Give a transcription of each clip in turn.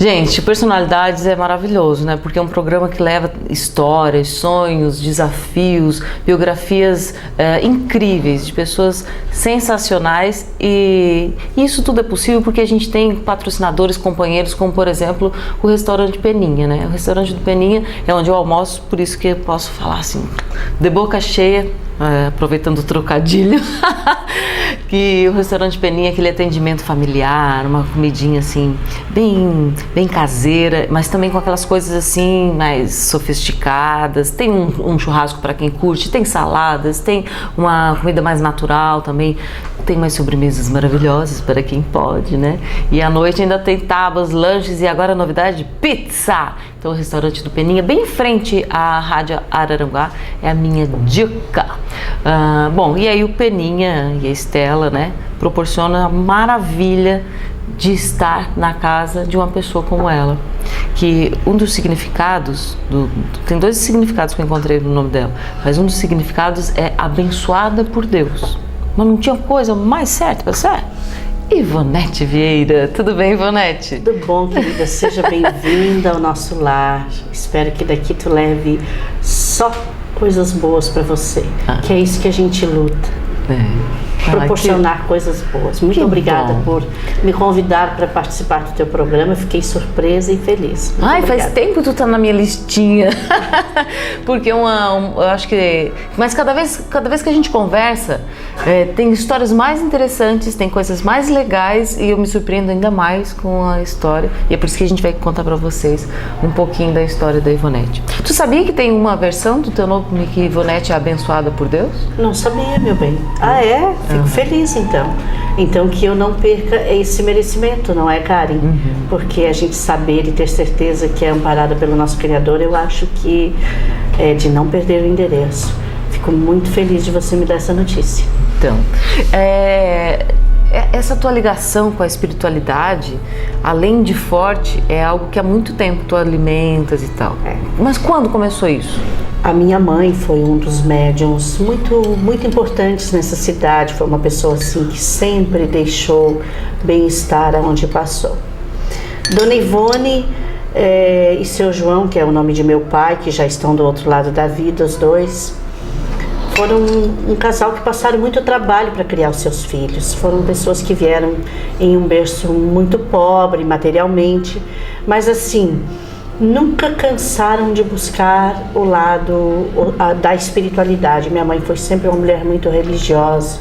Gente, Personalidades é maravilhoso, né? Porque é um programa que leva histórias, sonhos, desafios, biografias incríveis de pessoas sensacionais, e isso tudo é possível porque a gente tem patrocinadores, companheiros, como por exemplo o Restaurante Peninha, né? O Restaurante do Peninha é onde eu almoço, por isso que eu posso falar assim, de boca cheia, aproveitando o trocadilho, que o Restaurante Peninha é aquele atendimento familiar, uma comidinha assim, bem caseira, mas também com aquelas coisas assim, mais sofisticadas. Tem um churrasco para quem curte, tem saladas, tem uma comida mais natural também, tem mais sobremesas maravilhosas para quem pode, né? E à noite ainda tem tábuas, lanches e agora a novidade, pizza! Então o Restaurante do Peninha, bem em frente à Rádio Araranguá, é a minha dica. Bom, e aí o Peninha e a Estela, né, proporcionam a maravilha de estar na casa de uma pessoa como ela. Que um dos significados, tem dois significados que eu encontrei no nome dela, mas um dos significados é abençoada por Deus. Mas não tinha coisa mais certa para ser? Ivonete Vieira, tudo bem, Ivonete? Tudo bom, querida, seja bem-vinda ao nosso lar. Espero que daqui tu leve só coisas boas para você, que é isso que a gente luta. Proporcionar coisas boas. Muito obrigada por me convidar para participar do teu programa. Fiquei surpresa e feliz. Muito faz tempo que tu tá na minha listinha. Porque eu acho que... Mas cada vez que a gente conversa, tem histórias mais interessantes, tem coisas mais legais, e eu me surpreendo ainda mais com a história. E é por isso que a gente vai contar para vocês um pouquinho da história da Ivonete. Tu sabia que tem uma versão do teu nome que Ivonete é abençoada por Deus? Não sabia, meu bem. Ah, é? Fico feliz, então. Então que eu não perca esse merecimento, não é, Karen? Porque a gente saber e ter certeza que é amparada pelo nosso Criador, eu acho que é de não perder o endereço. Fico muito feliz de você me dar essa notícia. Então, essa tua ligação com a espiritualidade, além de forte, é algo que há muito tempo tu alimentas e tal. Mas quando começou isso? A minha mãe foi um dos médiuns muito importantes nessa cidade. Foi uma pessoa assim que sempre deixou bem-estar aonde passou. Dona Ivone e seu João, que é o nome de meu pai, que já estão do outro lado da vida, os dois, foram um casal que passaram muito trabalho para criar os seus filhos. Foram pessoas que vieram em um berço muito pobre materialmente, mas assim, nunca cansaram de buscar o lado da espiritualidade. Minha mãe foi sempre uma mulher muito religiosa.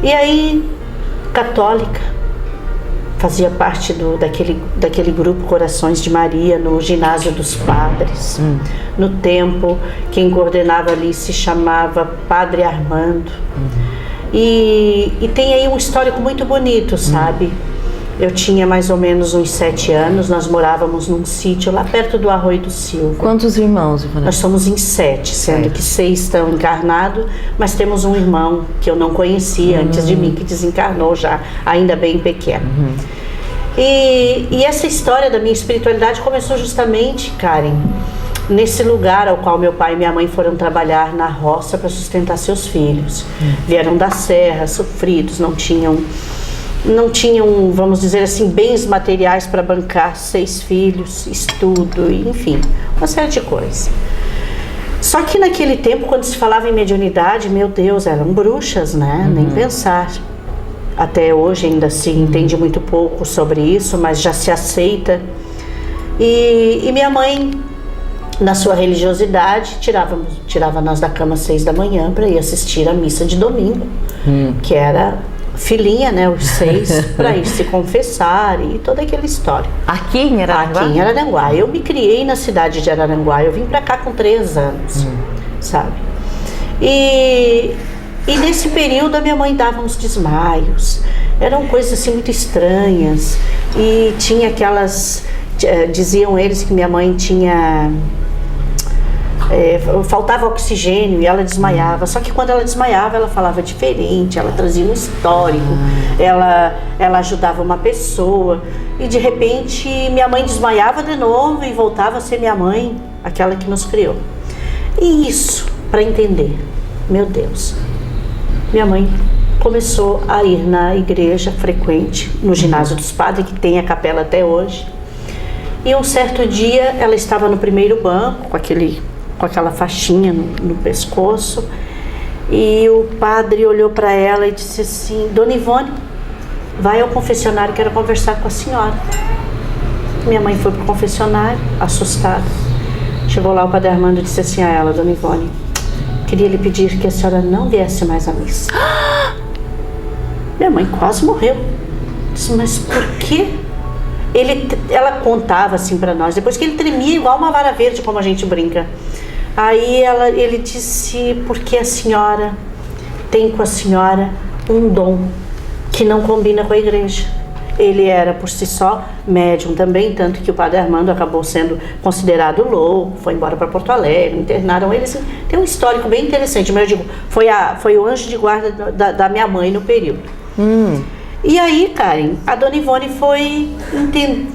E aí, católica, fazia parte daquele grupo Corações de Maria, no ginásio dos padres. No tempo, quem coordenava ali se chamava Padre Armando. E tem aí um histórico muito bonito, sabe? Eu tinha mais ou menos uns 7 anos, nós morávamos num sítio lá perto do Arroio do Silva. Quantos irmãos, Ivonete? Nós somos em 7, sendo que 6 estão encarnados, mas temos um irmão que eu não conhecia antes de mim, que desencarnou já, ainda bem pequeno. E essa história da minha espiritualidade começou justamente, Karen, nesse lugar ao qual meu pai e minha mãe foram trabalhar na roça para sustentar seus filhos. Vieram da serra, sofridos, não tinham, vamos dizer assim, bens materiais para bancar 6 filhos, estudo, enfim, uma série de coisas. Só que naquele tempo, quando se falava em mediunidade, meu Deus, eram bruxas, né? Nem pensar. Até hoje ainda se entende muito pouco sobre isso, mas já se aceita. E minha mãe, na sua religiosidade, tirava nós da cama às 6 da manhã para ir assistir a missa de domingo, que era filhinha, né, os 6, para ir se confessar e toda aquela história. Aqui em Araranguá? Aqui em Araranguá. Eu me criei na cidade de Araranguá, eu vim para cá com 3 anos, sabe? E nesse período a minha mãe dava uns desmaios, eram coisas assim muito estranhas, e tinha aquelas, diziam eles que minha mãe tinha... faltava oxigênio e ela desmaiava. Só que quando ela desmaiava, ela falava diferente, ela trazia um histórico, ela ajudava uma pessoa, e de repente minha mãe desmaiava de novo e voltava a ser minha mãe, aquela que nos criou. E isso, para entender, meu Deus, minha mãe começou a ir na igreja frequente, no ginásio dos padres, que tem a capela até hoje. E um certo dia ela estava no primeiro banco, com aquela faixinha no pescoço, e o padre olhou para ela e disse assim: Dona Ivone, vai ao confessionário, quero conversar com a senhora. Minha mãe foi para o confessionário, assustada. Chegou lá, o padre Armando disse assim a ela: Dona Ivone, queria lhe pedir que a senhora não viesse mais à missa. Minha mãe quase morreu. Disse: mas por quê? Ela contava assim para nós, depois que ele tremia igual uma vara verde, como a gente brinca. Aí ele disse: porque a senhora tem com a senhora um dom que não combina com a igreja. Ele era por si só médium também, tanto que o padre Armando acabou sendo considerado louco, foi embora para Porto Alegre, internaram ele. Assim, tem um histórico bem interessante, mas eu digo, foi o anjo de guarda da minha mãe no período. E aí, Karen, a Dona Ivone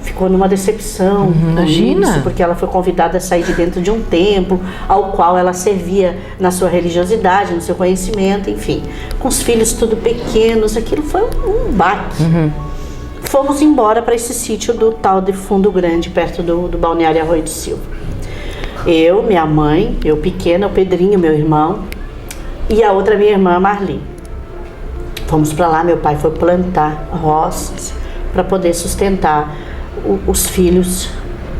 ficou numa decepção. Imagina. Isso, porque ela foi convidada a sair de dentro de um templo ao qual ela servia na sua religiosidade, no seu conhecimento, enfim. Com os filhos tudo pequenos, aquilo foi um baque. Fomos embora para esse sítio do tal de Fundo Grande, perto do balneário Arroio do Silva. Eu, minha mãe, eu pequena, o Pedrinho, meu irmão, e a outra minha irmã, Marli. Fomos para lá, meu pai foi plantar roças para poder sustentar os filhos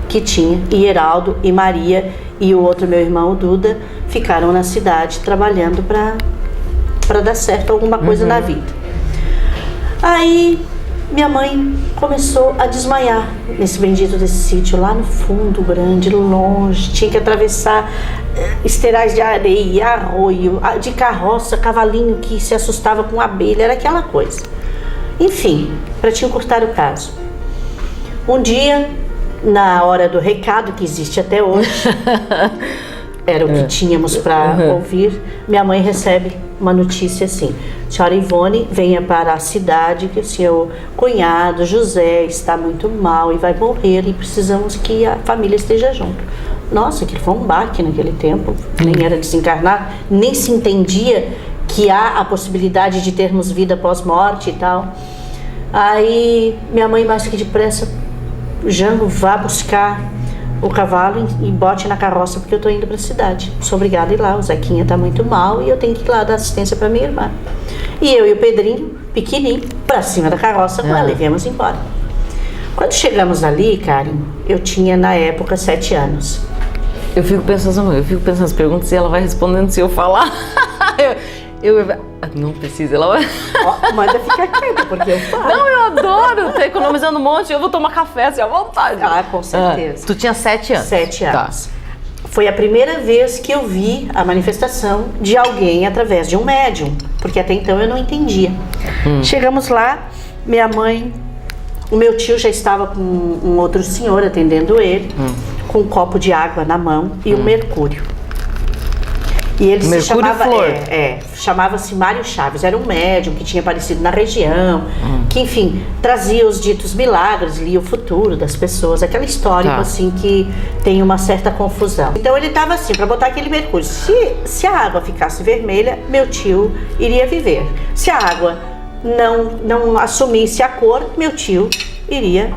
que tinha. E Heraldo e Maria e o outro meu irmão, o Duda, ficaram na cidade trabalhando para dar certo alguma coisa na vida. Aí minha mãe começou a desmaiar nesse bendito desse sítio, lá no Fundo Grande, longe, tinha que atravessar esteirais de areia, arroio, de carroça, cavalinho que se assustava com abelha, era aquela coisa. Enfim, para te encurtar o caso, um dia, na hora do recado, que existe até hoje, era o que tínhamos para ouvir, minha mãe recebe uma notícia assim: senhora Ivone, venha para a cidade que o seu cunhado José está muito mal e vai morrer e precisamos que a família esteja junto. Nossa, que foi um baque naquele tempo, nem era desencarnado, nem se entendia que há a possibilidade de termos vida pós-morte e tal. Aí minha mãe, mais que depressa: Jango, vá buscar o cavalo e bote na carroça, porque eu tô indo para a cidade. Sou obrigada a ir lá, o Zequinha tá muito mal e eu tenho que ir lá dar assistência para minha irmã. E eu e o Pedrinho, pequenininho, para cima da carroça com ela e viemos embora. Quando chegamos ali, Karen, eu tinha na época 7 anos. Eu fico pensando nas perguntas e ela vai respondendo se eu falar. Não precisa, ela vai... Manda ficar quieta, porque eu falo. Não, eu adoro, tá economizando um monte, eu vou tomar café assim à vontade. Ah, com certeza. Tu tinha 7 anos? 7 anos. Tá. Foi a primeira vez que eu vi a manifestação de alguém através de um médium, porque até então eu não entendia. Chegamos lá, minha mãe, o meu tio já estava com um outro senhor atendendo ele, com um copo de água na mão e um mercúrio. E ele se chamava, chamava-se Mário Chaves, era um médium que tinha aparecido na região, que enfim, trazia os ditos milagres, lia o futuro das pessoas, aquela história assim que tem uma certa confusão. Então ele estava assim, para botar aquele mercúrio, se a água ficasse vermelha, meu tio iria viver. Se a água não assumisse a cor, meu tio iria,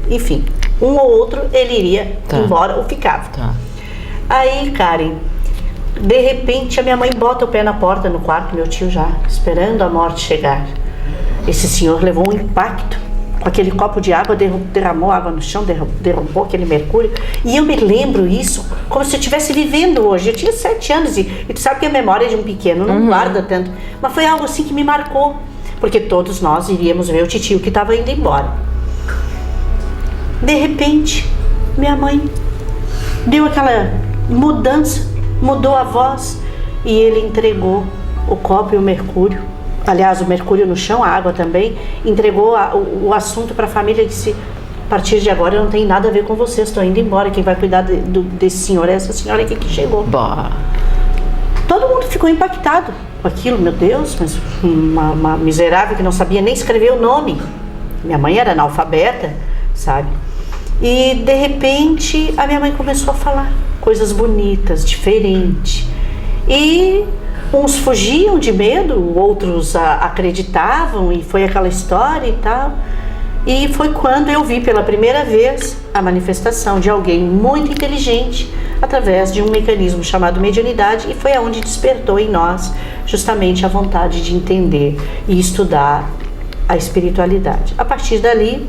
enfim, um ou outro ele iria embora ou ficava. Aí, Karen, de repente a minha mãe bota o pé na porta no quarto, meu tio já esperando a morte chegar. Esse senhor levou um impacto com aquele copo de água, derramou água no chão, derrubou aquele mercúrio. E eu me lembro isso como se eu estivesse vivendo hoje. Eu tinha 7 anos e tu sabe que a memória de um pequeno não guarda tanto, mas foi algo assim que me marcou, porque todos nós iríamos ver o titio que estava indo embora. De repente minha mãe deu aquela mudança, mudou a voz e ele entregou o copo e o mercúrio. Aliás, o mercúrio no chão, a água também. Entregou o assunto para a família e disse: a partir de agora eu não tenho nada a ver com vocês, estou indo embora. Quem vai cuidar desse senhor é essa senhora aqui que chegou. Todo mundo ficou impactado com aquilo. Meu Deus, mas uma miserável que não sabia nem escrever o nome. Minha mãe era analfabeta, sabe? E de repente a minha mãe começou a falar coisas bonitas, diferentes. E uns fugiam de medo, outros acreditavam e foi aquela história e tal. E foi quando eu vi pela primeira vez a manifestação de alguém muito inteligente através de um mecanismo chamado mediunidade, e foi aonde despertou em nós justamente a vontade de entender e estudar a espiritualidade. A partir dali,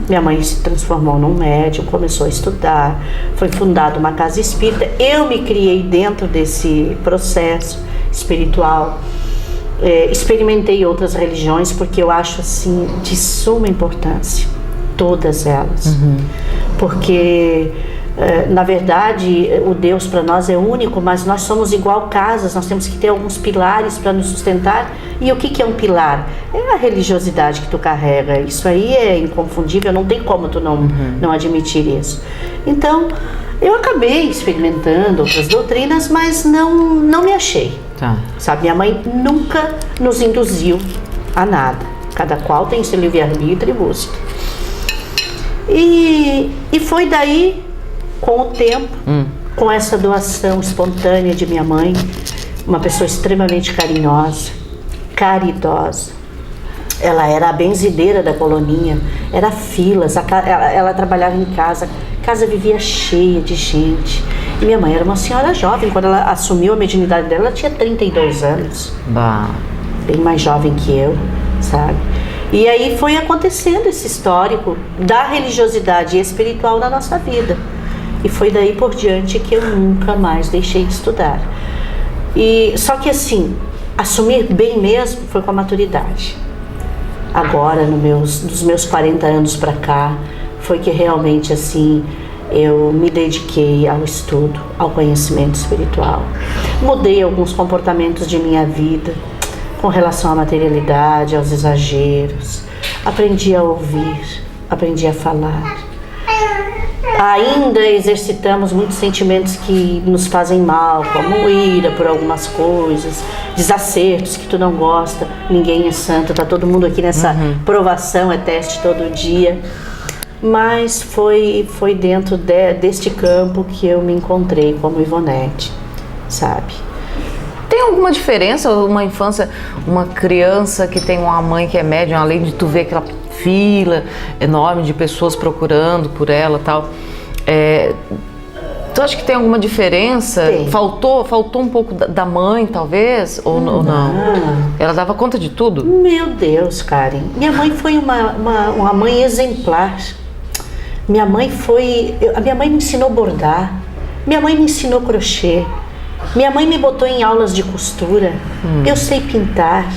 minha mãe se transformou num médium, começou a estudar, foi fundada uma casa espírita. Eu me criei dentro desse processo espiritual. Experimentei outras religiões, porque eu acho assim de suma importância, todas elas, porque na verdade o Deus para nós é único, mas nós somos igual casas, nós temos que ter alguns pilares para nos sustentar. E o que é um pilar? É a religiosidade que tu carrega, isso aí é inconfundível, não tem como tu não admitir isso. Então eu acabei experimentando outras doutrinas, mas não me achei. Tá. Sabe, minha mãe nunca nos induziu a nada. Cada qual tem seu livre-arbítrio e busca. E foi daí, com o tempo, com essa doação espontânea de minha mãe, uma pessoa extremamente carinhosa, caridosa. Ela era a benzideira da coloninha, era filas, ela trabalhava em casa, a casa vivia cheia de gente. E minha mãe era uma senhora jovem, quando ela assumiu a mediunidade dela, ela tinha 32 anos. Bah. Bem mais jovem que eu, sabe? E aí foi acontecendo esse histórico da religiosidade espiritual na nossa vida. E foi daí por diante que eu nunca mais deixei de estudar. E só que assim, assumir bem mesmo foi com a maturidade. Agora, dos meus 40 anos para cá, foi que realmente assim eu me dediquei ao estudo, ao conhecimento espiritual. Mudei alguns comportamentos de minha vida com relação à materialidade, aos exageros. Aprendi a ouvir, aprendi a falar. Ainda exercitamos muitos sentimentos que nos fazem mal, como ira por algumas coisas, desacertos que tu não gosta. Ninguém é santo, tá todo mundo aqui nessa provação, é teste todo dia. Mas foi dentro deste campo que eu me encontrei como Ivonete, sabe? Tem alguma diferença, uma infância, uma criança que tem uma mãe que é médium, além de tu ver aquela fila enorme de pessoas procurando por ela e tal, tu acha que tem alguma diferença? Tem. Faltou um pouco da mãe, talvez? Ou não? Ela dava conta de tudo? Meu Deus, Karen. Minha mãe foi uma mãe exemplar. A minha mãe me ensinou a bordar. Minha mãe me ensinou crochê. Minha mãe me botou em aulas de costura. Eu sei pintar.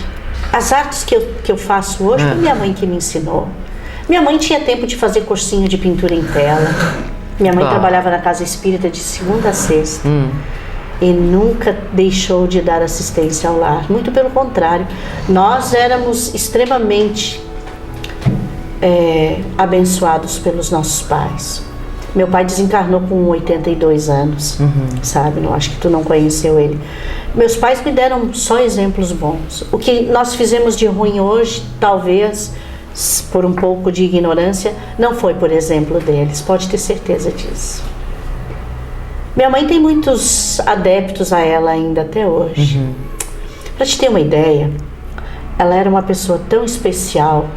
As artes que eu faço hoje foi minha mãe que me ensinou. Minha mãe tinha tempo de fazer cursinho de pintura em tela. Minha mãe trabalhava na casa espírita de segunda a sexta. E nunca deixou de dar assistência ao lar. Muito pelo contrário. Nós éramos extremamente abençoados pelos nossos pais. Meu pai desencarnou com 82 anos, sabe? Não acho que tu não conheceu ele. Meus pais me deram só exemplos bons. O que nós fizemos de ruim hoje, talvez, por um pouco de ignorância, não foi por exemplo deles. Pode ter certeza disso. Minha mãe tem muitos adeptos a ela ainda até hoje. Pra te ter uma ideia, ela era uma pessoa tão especial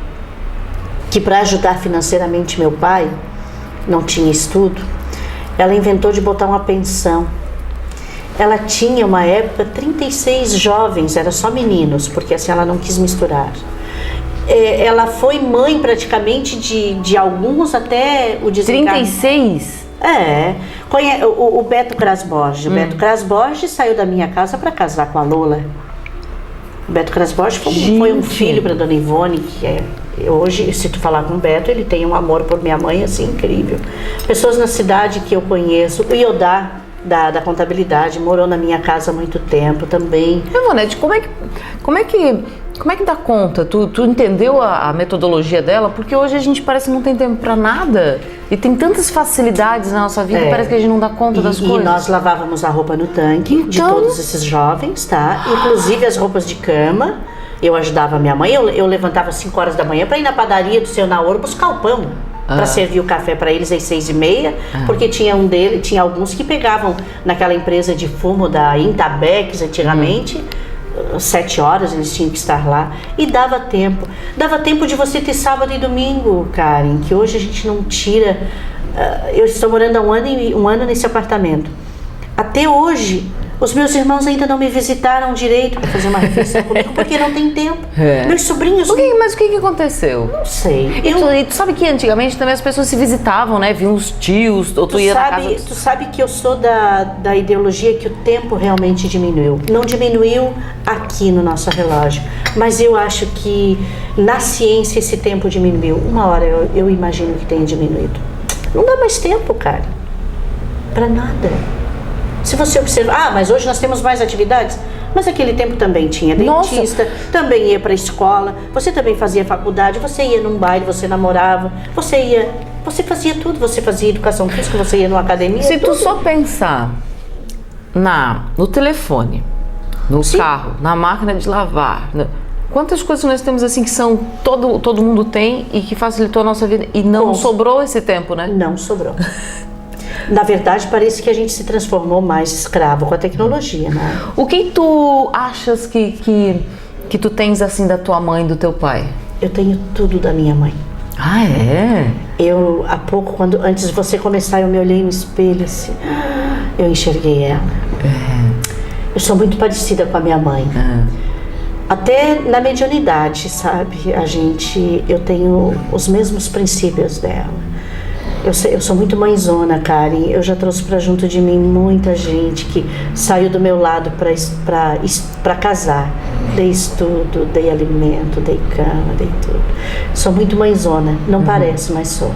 que, para ajudar financeiramente meu pai, não tinha estudo, ela inventou de botar uma pensão. Ela tinha, uma época, 36 jovens, era só meninos, porque assim ela não quis misturar. Ela foi mãe praticamente de alguns até o desencarne. 36? O Beto Cras Borges. O Beto Cras Borges saiu da minha casa para casar com a Lola. O Beto Cras Borges foi um filho para Dona Ivone, que hoje, se tu falar com o Beto, ele tem um amor por minha mãe, assim, incrível. Pessoas na cidade que eu conheço, o Iodá, da contabilidade, morou na minha casa há muito tempo também. Ivonete, como é que dá conta? Tu entendeu a metodologia dela? Porque hoje a gente parece que não tem tempo pra nada. E tem tantas facilidades na nossa vida, parece que a gente não dá conta das coisas. E nós lavávamos a roupa no tanque de todos esses jovens, tá? Inclusive as roupas de cama. Eu ajudava a minha mãe, eu levantava às 5 horas da manhã para ir na padaria do Seu Naoro buscar o pão. Para servir o café para eles às 6h30, porque tinha alguns que pegavam naquela empresa de fumo da Intabex antigamente, às 7 horas eles tinham que estar lá, e dava tempo de você ter sábado e domingo, Karen, que hoje a gente não tira. Eu estou morando há um ano nesse apartamento. Até hoje, os meus irmãos ainda não me visitaram direito para fazer uma refeição comigo, porque não tem tempo. Meus sobrinhos... Mas o que aconteceu? Não sei. E tu sabe que antigamente também as pessoas se visitavam, né? Vinham os tios, ou tu ia na casa... Tu sabe que eu sou da ideologia que o tempo realmente diminuiu. Não diminuiu aqui no nosso relógio, mas eu acho que na ciência esse tempo diminuiu. Uma hora eu imagino que tenha diminuído. Não dá mais tempo, cara. Pra nada. Se você observar, mas hoje nós temos mais atividades. Mas naquele tempo também tinha dentista, também ia para a escola, você também fazia faculdade, você ia num baile, você namorava, você fazia tudo, você fazia educação física, você ia numa academia. Se tu só pensar no telefone, no carro, na máquina de lavar, quantas coisas nós temos assim que são todo mundo tem e que facilitou a nossa vida e não sobrou esse tempo, né? Não sobrou. Na verdade, parece que a gente se transformou mais escravo com a tecnologia, né? O que tu achas que tu tens assim da tua mãe e do teu pai? Eu tenho tudo da minha mãe. Ah, é? Eu, há pouco, antes de você começar, eu me olhei no espelho assim, eu enxerguei ela. Eu sou muito parecida com a minha mãe. Até na mediunidade, sabe? Eu tenho os mesmos princípios dela. Eu sou muito mãezona, Karen. Eu já trouxe pra junto de mim muita gente que saiu do meu lado pra casar. Dei estudo, dei alimento, dei cama, dei tudo. Sou muito mãezona, não parece, mas sou.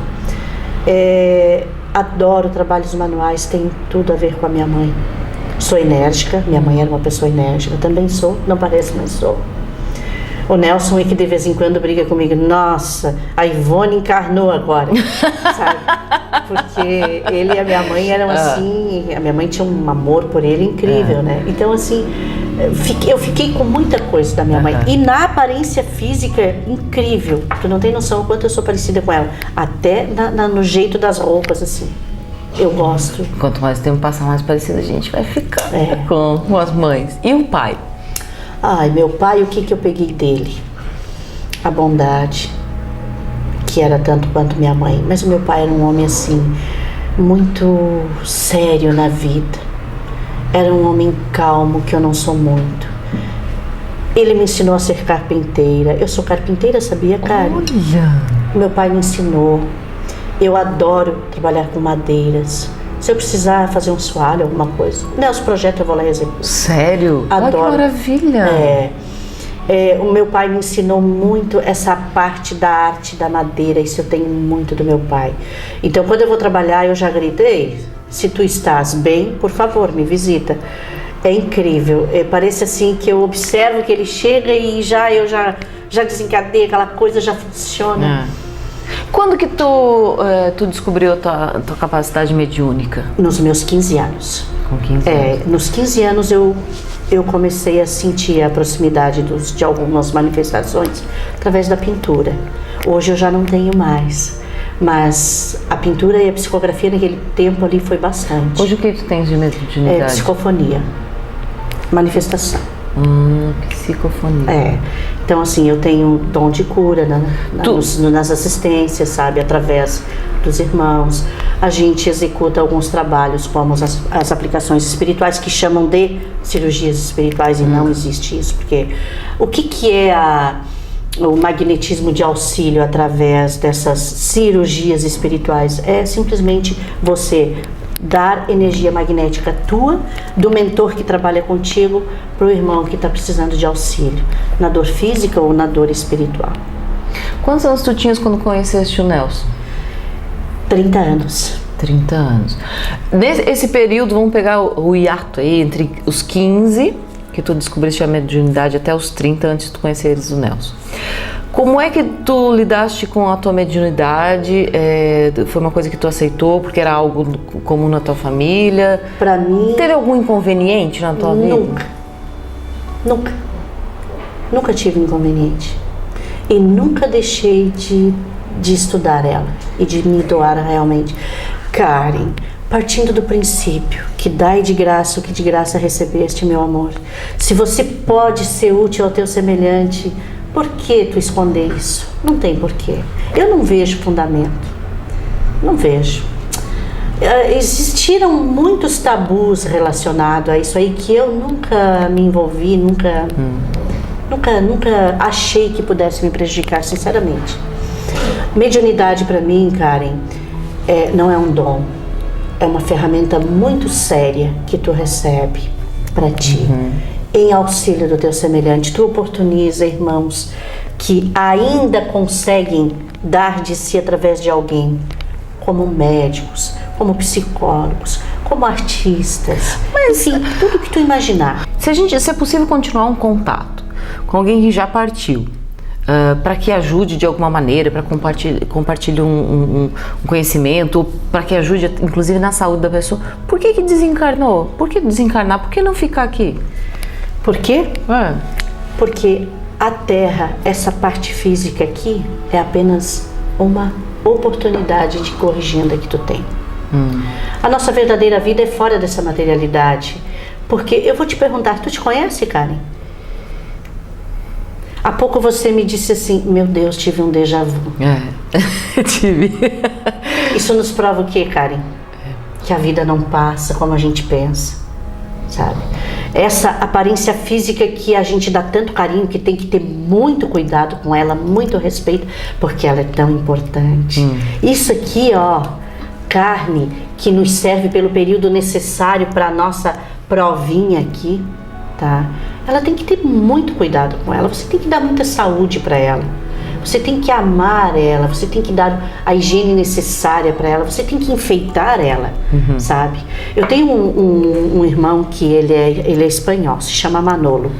Adoro trabalhos manuais, tem tudo a ver com a minha mãe. Sou enérgica, minha mãe era uma pessoa enérgica, também sou, não parece, mas sou. O Nelson é que de vez em quando briga comigo. Nossa, a Ivone encarnou agora, sabe? Porque ele e a minha mãe eram assim, a minha mãe tinha um amor por ele incrível, né? Então assim, eu fiquei com muita coisa da minha mãe. E na aparência física, incrível. Tu não tem noção o quanto eu sou parecida com ela. Até no jeito das roupas, assim. Eu gosto. Quanto mais tempo passa, mais parecida a gente vai ficar com as mães. E o pai? Ai, meu pai, o que eu peguei dele? A bondade, que era tanto quanto minha mãe. Mas o meu pai era um homem assim, muito sério na vida. Era um homem calmo, que eu não sou muito. Ele me ensinou a ser carpinteira. Eu sou carpinteira, sabia, cara? Olha! Meu pai me ensinou. Eu adoro trabalhar com madeiras. Se eu precisar fazer um soalho, alguma coisa, os projetos eu vou lá e executo. Sério? Adoro. Olha que maravilha! O meu pai me ensinou muito essa parte da arte da madeira, isso eu tenho muito do meu pai. Então, quando eu vou trabalhar, eu já gritei, se tu estás bem, por favor, me visita. É incrível, parece assim que eu observo que ele chega e eu já desencadeio, aquela coisa já funciona. Quando que tu descobriu a tua capacidade mediúnica? Nos meus 15 anos. Com 15 anos? Nos 15 anos eu comecei a sentir a proximidade de algumas manifestações através da pintura. Hoje eu já não tenho mais, mas a pintura e a psicografia naquele tempo ali foi bastante. Hoje o que tu tens de mediunidade? Psicofonia, manifestação. Psicofonia. Então assim, eu tenho dom de cura nas assistências, sabe, através dos irmãos. A gente executa alguns trabalhos como as aplicações espirituais, que chamam de cirurgias espirituais, e não existe isso, porque o que é o magnetismo de auxílio através dessas cirurgias espirituais? É simplesmente você dar energia magnética tua, do mentor que trabalha contigo, para o irmão que está precisando de auxílio, na dor física ou na dor espiritual. Quantos anos tu tinhas quando conheceste o Nelson? 30 anos. 30 anos. Nesse período, vamos pegar o hiato aí, entre os 15, que tu descobriste a mediunidade, até os 30, antes de tu conheceres o Nelson. Como é que tu lidaste com a tua mediunidade? Foi uma coisa que tu aceitou porque era algo comum na tua família? Para mim... Teve algum inconveniente na tua vida? Nunca tive inconveniente. E nunca deixei de estudar ela e de me doar realmente. Karen, partindo do princípio que dai de graça o que de graça recebeste, meu amor. Se você pode ser útil ao teu semelhante, por que tu esconder isso? Não tem porquê. Eu não vejo fundamento. Não vejo. Existiram muitos tabus relacionados a isso aí que eu nunca me envolvi, nunca achei que pudesse me prejudicar, sinceramente. Mediunidade para mim, Karen, não é um dom, é uma ferramenta muito séria que tu recebe para ti, em auxílio do teu semelhante. Tu oportuniza irmãos que ainda conseguem dar de si através de alguém, como médicos, como psicólogos, como artistas, mas enfim, tudo que tu imaginar. Se é possível continuar um contato com alguém que já partiu, para que ajude de alguma maneira, para compartilhe um conhecimento, para que ajude inclusive na saúde da pessoa, por que desencarnou? Por que desencarnar? Por que não ficar aqui? Por quê? Porque a Terra, essa parte física aqui, é apenas uma oportunidade de corrigenda que tu tem. A nossa verdadeira vida é fora dessa materialidade. Porque eu vou te perguntar, tu te conhece, Karen? Há pouco você me disse assim, meu Deus, tive um déjà vu. Tive. Isso nos prova o quê, Karen? Que a vida não passa como a gente pensa, sabe? Essa aparência física que a gente dá tanto carinho, que tem que ter muito cuidado com ela, muito respeito, porque ela é tão importante. Isso aqui, ó, carne que nos serve pelo período necessário para a nossa provinha aqui, tá? Ela tem que ter muito cuidado com ela, você tem que dar muita saúde para ela, você tem que amar ela, você tem que dar a higiene necessária para ela, você tem que enfeitar ela, sabe? Eu tenho um irmão que ele é espanhol, se chama Manolo.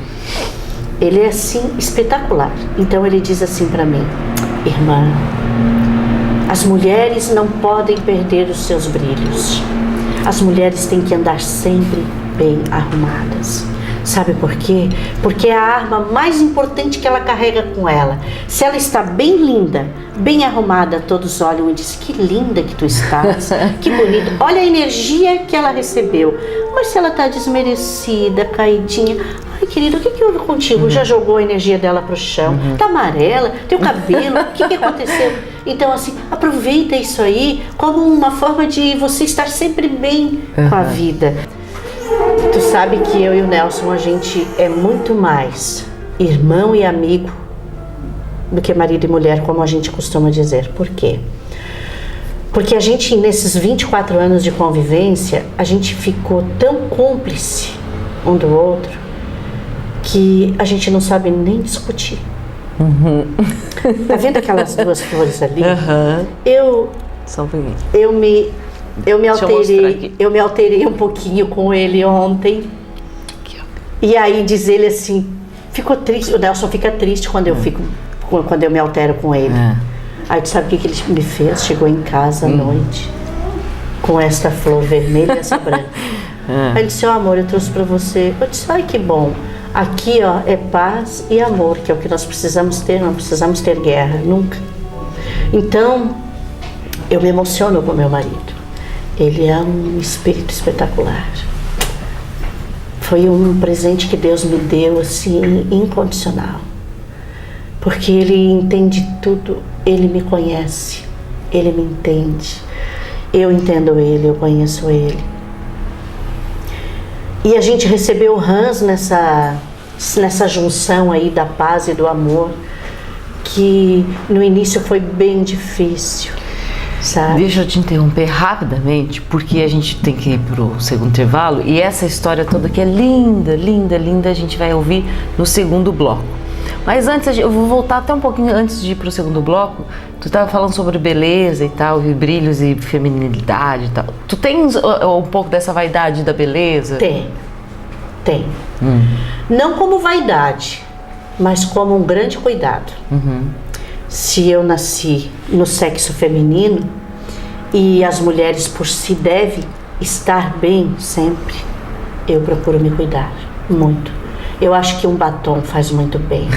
Ele é assim, espetacular. Então ele diz assim para mim, irmã, as mulheres não podem perder os seus brilhos. As mulheres têm que andar sempre bem arrumadas. Sabe por quê? Porque é a arma mais importante que ela carrega com ela. Se ela está bem linda, bem arrumada, todos olham e dizem, que linda que tu estás, que bonito. Olha a energia que ela recebeu. Mas se ela está desmerecida, caidinha, ai querido, o que houve contigo? Já jogou a energia dela pro chão? Tá amarela? Teu cabelo? O que aconteceu? Então assim, aproveita isso aí como uma forma de você estar sempre bem com a vida. Tu sabe que eu e o Nelson, a gente é muito mais irmão e amigo do que marido e mulher, como a gente costuma dizer. Por quê? Porque a gente, nesses 24 anos de convivência, a gente ficou tão cúmplice um do outro que a gente não sabe nem discutir. Tá vendo aquelas duas flores ali? Só um pouquinho. Eu me alterei um pouquinho com ele ontem. E aí diz ele assim, ficou triste. O Nelson fica triste quando eu me altero com ele. Aí tu sabe o que ele me fez? Chegou em casa à noite com esta flor vermelha e essa branca. Aí ele disse, amor, eu trouxe pra você. Eu disse, ai que bom. Aqui, ó, é paz e amor, que é o que nós precisamos ter. Não precisamos ter guerra, nunca. Então, eu me emociono com meu marido. Ele é um espírito espetacular. Foi um presente que Deus me deu, assim, incondicional. Porque ele entende tudo, ele me conhece, ele me entende. Eu entendo ele, eu conheço ele. E a gente recebeu o Hans nessa junção aí da paz e do amor, que no início foi bem difícil. Sabe? Deixa eu te interromper rapidamente, porque a gente tem que ir pro segundo intervalo e essa história toda que é linda, linda, linda, a gente vai ouvir no segundo bloco. Mas antes, eu vou voltar até um pouquinho antes de ir pro segundo bloco. Tu estava falando sobre beleza e tal, e brilhos e feminilidade e tal. Tu tens um pouco dessa vaidade da beleza? Tem. Não como vaidade, mas como um grande cuidado. Se eu nasci no sexo feminino e as mulheres por si devem estar bem sempre, eu procuro me cuidar muito. Eu acho que um batom faz muito bem.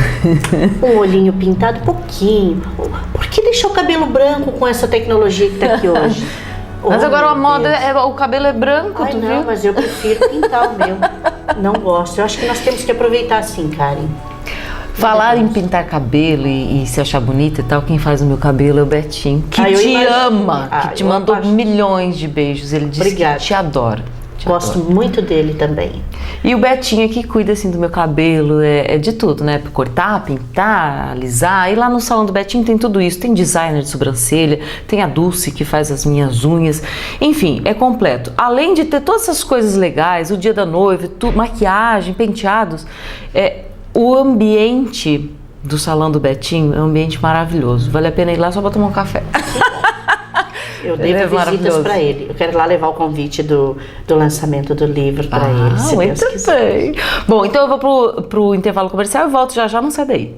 Um olhinho pintado, pouquinho. Por que deixar o cabelo branco com essa tecnologia que está aqui hoje? Mas Oh, agora a meu moda, Deus. o cabelo é branco, Ai, tu não, viu? mas eu prefiro pintar o meu. Não gosto. Eu acho que nós temos que aproveitar assim, Karen. Falar em pintar cabelo e se achar bonita e tal, quem faz o meu cabelo é o Betinho, que Ah, eu te imagino. ama, Ah, que te eu mandou acho. milhões de beijos. Ele disse Obrigada. que te adora. Te Gosto adora. muito dele também. E o Betinho é que cuida assim do meu cabelo, é de tudo, né? Cortar, pintar, alisar. E lá no salão do Betinho tem tudo isso. Tem designer de sobrancelha, tem a Dulce que faz as minhas unhas. Enfim, é completo. Além de ter todas essas coisas legais, o dia da noiva, maquiagem, penteados, o ambiente do salão do Betinho é um ambiente maravilhoso. Vale a pena ir lá só para tomar um café. Eu Ele é devo visitas maravilhoso. para ele. Eu quero lá levar o convite do lançamento do livro para ele, se Deus Muito quiser. bem. Bom, então eu vou pro intervalo comercial e volto já já, não sai daí.